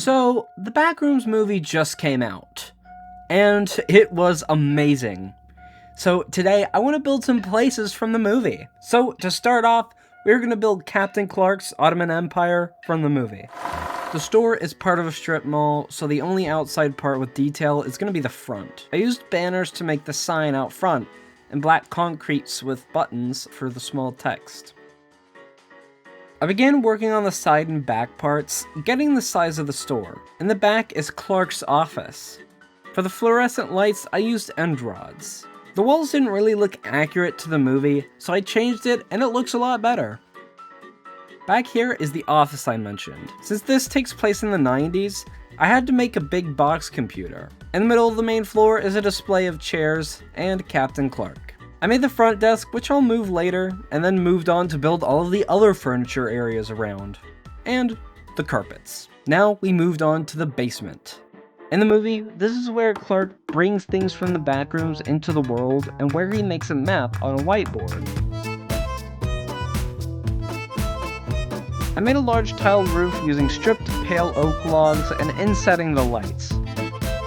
So, the Backrooms movie just came out, and it was amazing. So today, I want to build some places from the movie. So to start off, we're going to build Captain Clark's Ottoman Empire from the movie. The store is part of a strip mall, so the only outside part with detail is going to be the front. I used banners to make the sign out front, and black concretes with buttons for the small text. I began working on the side and back parts, getting the size of the store. In the back is Clark's office. For the fluorescent lights, I used end rods. The walls didn't really look accurate to the movie, so I changed it and it looks a lot better. Back here is the office I mentioned. Since this takes place in the 90s, I had to make a big box computer. In the middle of the main floor is a display of chairs and Captain Clark. I made the front desk, which I'll move later, and then moved on to build all of the other furniture areas around. And the carpets. Now we moved on to the basement. In the movie, this is where Clark brings things from the backrooms into the world and where he makes a map on a whiteboard. I made a large tiled roof using stripped pale oak logs and insetting the lights.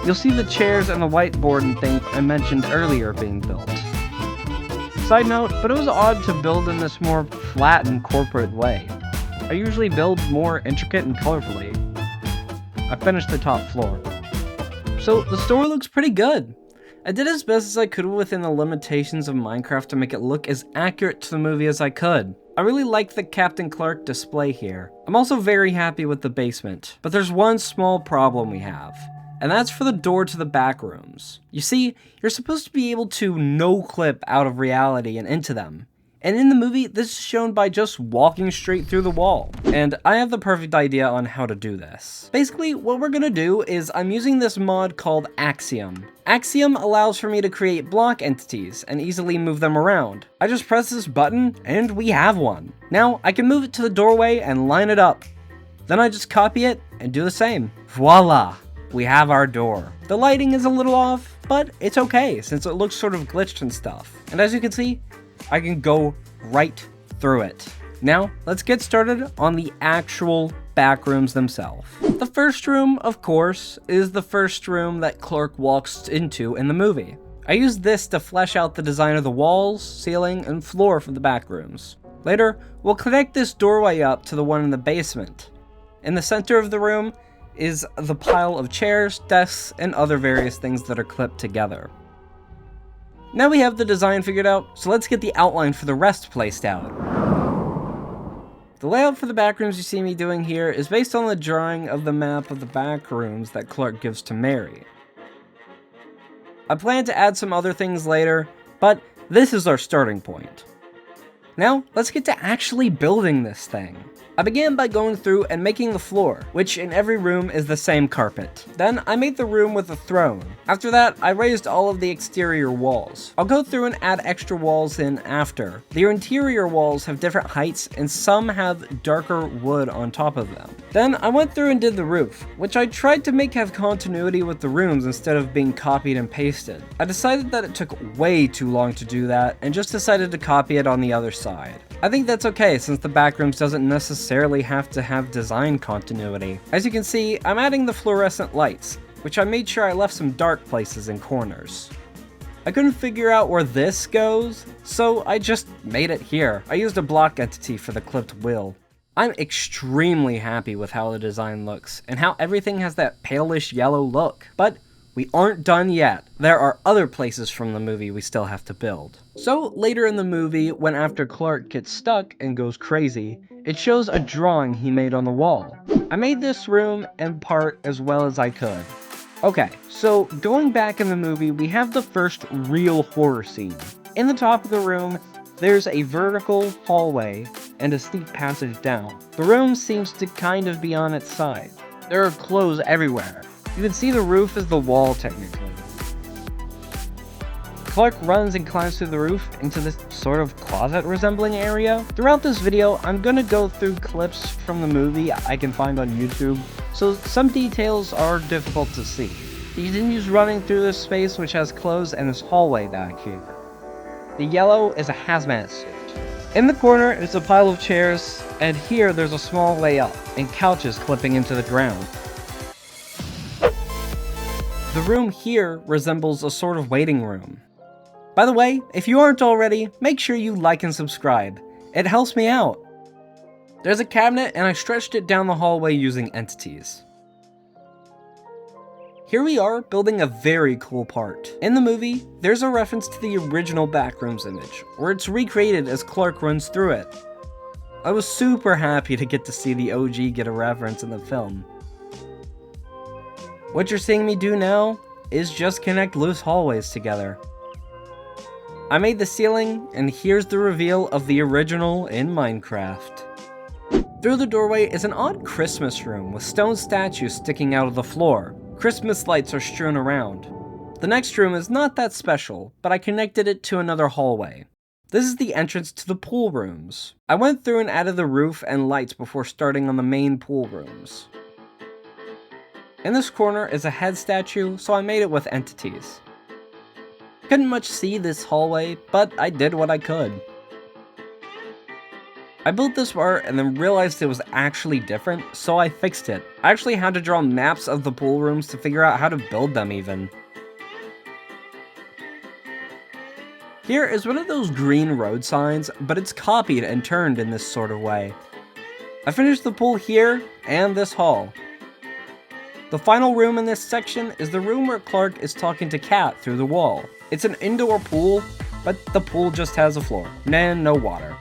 You'll see the chairs and the whiteboard and things I mentioned earlier being built. Side note, but it was odd to build in this more flat and corporate way. I usually build more intricate and colorfully. I finished the top floor. So the store looks pretty good. I did as best as I could within the limitations of Minecraft to make it look as accurate to the movie as I could. I really like the Captain Clark display here. I'm also very happy with the basement, but there's one small problem we have. And that's for the door to the back rooms. You see, you're supposed to be able to no-clip out of reality and into them. And in the movie, this is shown by just walking straight through the wall. And I have the perfect idea on how to do this. Basically, what we're gonna do is I'm using this mod called Axiom. Axiom allows for me to create block entities and easily move them around. I just press this button and we have one. Now I can move it to the doorway and line it up. Then I just copy it and do the same. Voila! We have our door. The lighting is a little off, but it's okay since it looks sort of glitched and stuff. And as you can see, I can go right through it. Now, let's get started on the actual backrooms themselves. The first room, of course, is the first room that Clark walks into in the movie. I used this to flesh out the design of the walls, ceiling, and floor for the backrooms. Later, we'll connect this doorway up to the one in the basement. In the center of the room is the pile of chairs, desks, and other various things that are clipped together. Now we have the design figured out, so let's get the outline for the rest placed out. The layout for the backrooms you see me doing here is based on the drawing of the map of the backrooms that Clark gives to Mary. I plan to add some other things later, but this is our starting point. Now, let's get to actually building this thing. I began by going through and making the floor, which in every room is the same carpet. Then I made the room with a throne. After that, I raised all of the exterior walls. I'll go through and add extra walls in after. The interior walls have different heights and some have darker wood on top of them. Then I went through and did the roof, which I tried to make have continuity with the rooms instead of being copied and pasted. I decided that it took way too long to do that and just decided to copy it on the other side. I think that's okay since the backrooms doesn't necessarily have to have design continuity. As you can see, I'm adding the fluorescent lights, which I made sure I left some dark places and corners. I couldn't figure out where this goes, so I just made it here. I used a block entity for the clipped wheel. I'm extremely happy with how the design looks, and how everything has that palish yellow look. But we aren't done yet. There are other places from the movie we still have to build. So later in the movie, when after Clark gets stuck and goes crazy, it shows a drawing he made on the wall. I made this room in part as well as I could. Okay, so going back in the movie, we have the first real horror scene. In the top of the room, there's a vertical hallway and a steep passage down. The room seems to kind of be on its side. There are clothes everywhere. You can see the roof is the wall technically. Clark runs and climbs through the roof into this sort of closet resembling area. Throughout this video, I'm gonna go through clips from the movie I can find on YouTube, so some details are difficult to see. He continues running through this space which has clothes and this hallway back here. The yellow is a hazmat suit. In the corner is a pile of chairs, and here there's a small layout and couches clipping into the ground. The room here resembles a sort of waiting room. By the way, if you aren't already, make sure you like and subscribe. It helps me out. There's a cabinet and I stretched it down the hallway using entities. Here we are building a very cool part. In the movie, there's a reference to the original Backrooms image, where it's recreated as Clark runs through it. I was super happy to get to see the OG get a reference in the film. What you're seeing me do now is just connect loose hallways together. I made the ceiling, and here's the reveal of the original in Minecraft. Through the doorway is an odd Christmas room with stone statues sticking out of the floor. Christmas lights are strewn around. The next room is not that special, but I connected it to another hallway. This is the entrance to the pool rooms. I went through and added the roof and lights before starting on the main pool rooms. In this corner is a head statue, so I made it with entities. Couldn't much see this hallway, but I did what I could. I built this part and then realized it was actually different, so I fixed it. I actually had to draw maps of the pool rooms to figure out how to build them even. Here is one of those green road signs, but it's copied and turned in this sort of way. I finished the pool here and this hall. The final room in this section is the room where Clark is talking to Kat through the wall. It's an indoor pool, but the pool just has a floor and no water.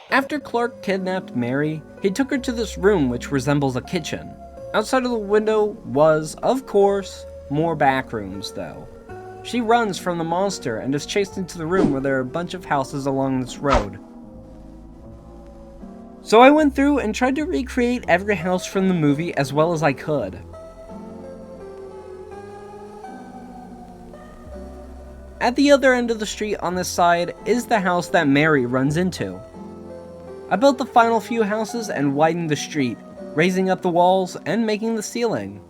After Clark kidnapped Mary, he took her to this room which resembles a kitchen. Outside of the window was, of course, more back rooms though. She runs from the monster and is chased into the room where there are a bunch of houses along this road. So I went through and tried to recreate every house from the movie as well as I could. At the other end of the street on this side is the house that Mary runs into. I built the final few houses and widened the street, raising up the walls and making the ceiling.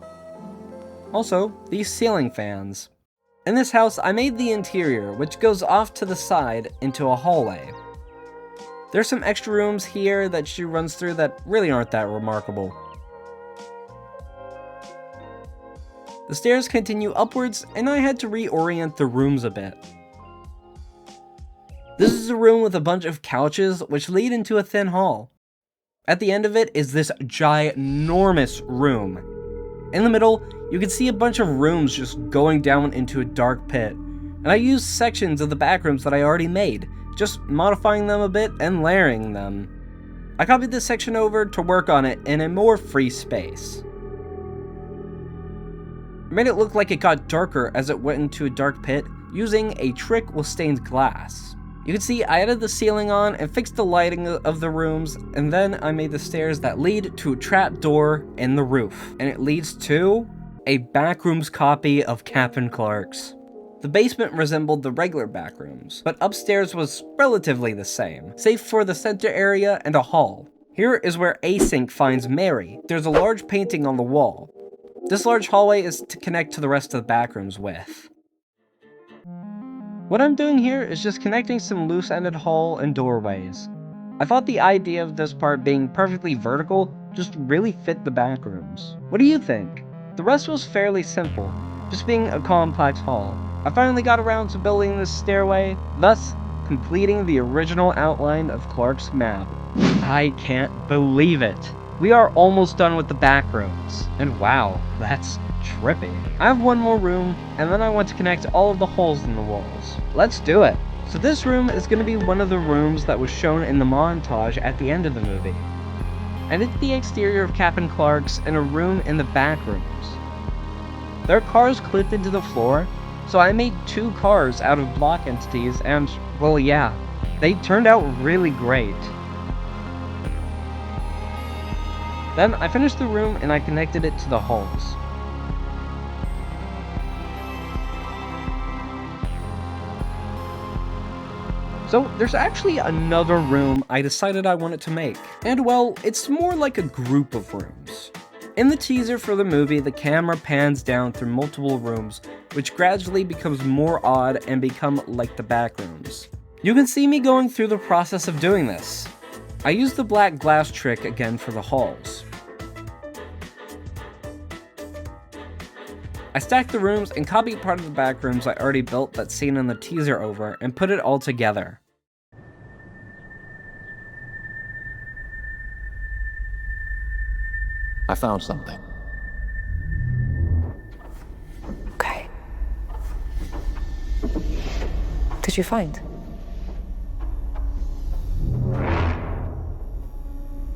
Also, these ceiling fans. In this house, I made the interior, which goes off to the side into a hallway. There's some extra rooms here that she runs through that really aren't that remarkable. The stairs continue upwards, and I had to reorient the rooms a bit. This is a room with a bunch of couches which lead into a thin hall. At the end of it is this ginormous room. In the middle, you can see a bunch of rooms just going down into a dark pit, and I used sections of the back rooms that I already made, just modifying them a bit and layering them. I copied this section over to work on it in a more free space. I made it look like it got darker as it went into a dark pit using a trick with stained glass. You can see I added the ceiling on and fixed the lighting of the rooms, and then I made the stairs that lead to a trap door in the roof, and it leads to a Backrooms copy of Captain Clark's. The basement resembled the regular Backrooms, but upstairs was relatively the same, save for the center area and a hall. Here is where Async finds Mary. There's a large painting on the wall. This large hallway is to connect to the rest of the Backrooms with. What I'm doing here is just connecting some loose-ended hall and doorways. I thought the idea of this part being perfectly vertical just really fit the Backrooms. What do you think? The rest was fairly simple, just being a complex hall. I finally got around to building this stairway, thus completing the original outline of Clark's map. I can't believe it! We are almost done with the Backrooms, and wow, that's trippy. I have one more room, and then I want to connect all of the holes in the walls. Let's do it! So this room is going to be one of the rooms that was shown in the montage at the end of the movie. And it's the exterior of Captain Clark's and a room in the Backrooms. There are cars clipped into the floor, so I made 2 cars out of block entities, and, well yeah, they turned out really great. Then I finished the room and I connected it to the halls. So there's actually another room I decided I wanted to make. And well, it's more like a group of rooms. In the teaser for the movie, the camera pans down through multiple rooms, which gradually becomes more odd and become like the Backrooms. You can see me going through the process of doing this. I used the black glass trick again for the halls. I stacked the rooms and copied part of the back rooms I already built that's seen in the teaser over and put it all together. I found something. Okay. What did you find?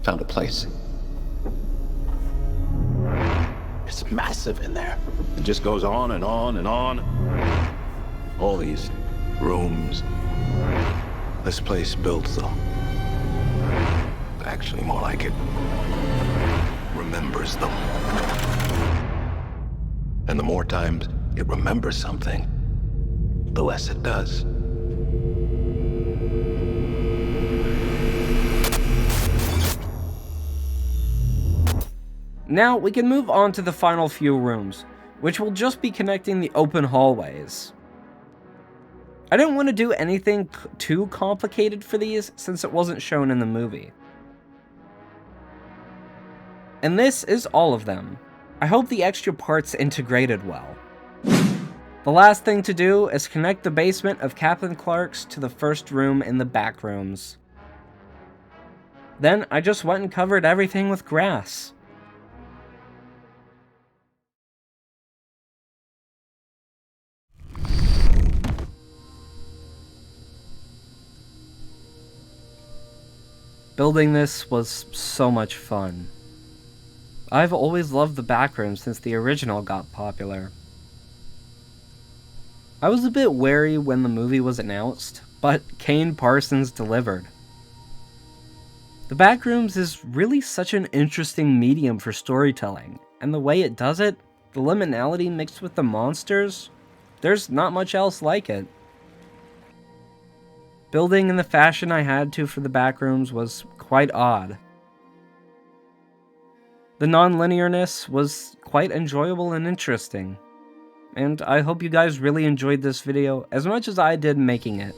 Found a place. It's massive in there. It just goes on and on and on. All these rooms. This place built, though. Actually, more like it remembers them. And the more times it remembers something, the less it does. Now we can move on to the final few rooms, which will just be connecting the open hallways. I didn't want to do anything too complicated for these since it wasn't shown in the movie. And this is all of them. I hope the extra parts integrated well. The last thing to do is connect the basement of Captain Clark's to the first room in the back rooms. Then I just went and covered everything with grass. Building this was so much fun. I've always loved the backrooms since the original got popular. I was a bit wary when the movie was announced, but Kane Parsons delivered. The Backrooms is really such an interesting medium for storytelling, and the way it does it, the liminality mixed with the monsters, there's not much else like it. Building in the fashion I had to for the Backrooms was quite odd. The non-linearness was quite enjoyable and interesting, and I hope you guys really enjoyed this video as much as I did making it.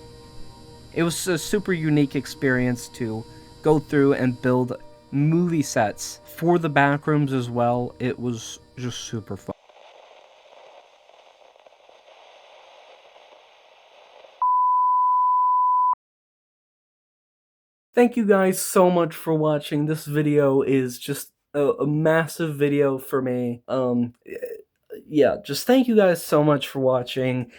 It was a super unique experience to go through and build movie sets for the Backrooms as well. It was just super fun. Thank you guys so much for watching. This video is just a massive video for me. Yeah, just thank you guys so much for watching.